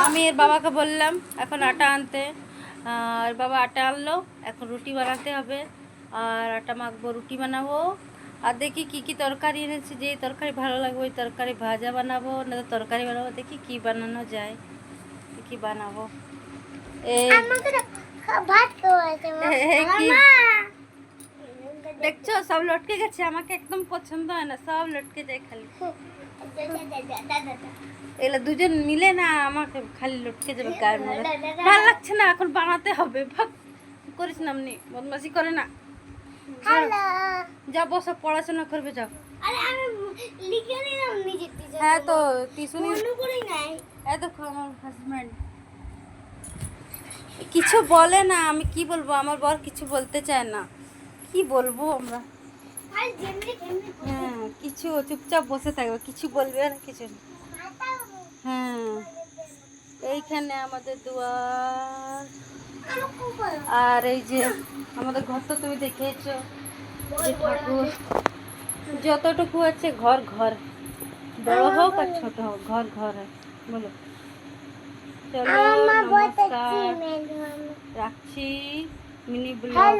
আমি এর বাবাকে বললাম এখন আটা আনতে। আর বাবা আটা আনলো, এখন রুটি বানাতে হবে। আর আটা মাখবো, রুটি বানাবো। আর দেখি কি কি তরকারি এনেছি, যেই তরকারি ভালো লাগবে ওই তরকারি ভাজা বানাবো, না তো তরকারি বানাবো। দেখি কি বানানো যায়, কি বানাবো। দেখছো সব লটকে গেছে, আমাকে একদম পছন্দ হয় না, সব লটকে যায় খালি। এগুলো দুজন মিলে না আমাকে খালি লটকে যাবে গায়ের মধ্যে। ভালো লাগছে না, এখন বানাতে হবে। ভাগ করিস না, এমনি বদমাশি করে না। যা বসো, পড়াশোনা করবে যাও। হ্যাঁ তো টিউশনি দেখো আমার হাজব্যান্ড কিছু বলে না, আমি কি বলবো, আমার বর কিছু বলতে চায় না, কি বলবো আমরা। হ্যাঁ কিছু চুপচাপ বসে থাকবে, কিছু বলবে না, কিছু না। হ্যাঁ এইখানে আমাদের দুয়ার। আর এই যে আমাদের ঘর তো তুমি দেখেছো, যে ঠাকুর যতটুকু আছে, ঘর ঘর বড় হোক আর ছোট হোক, ঘর ঘর বলো। চলো নমস্কার, রাখছি মিনি ব্লগ।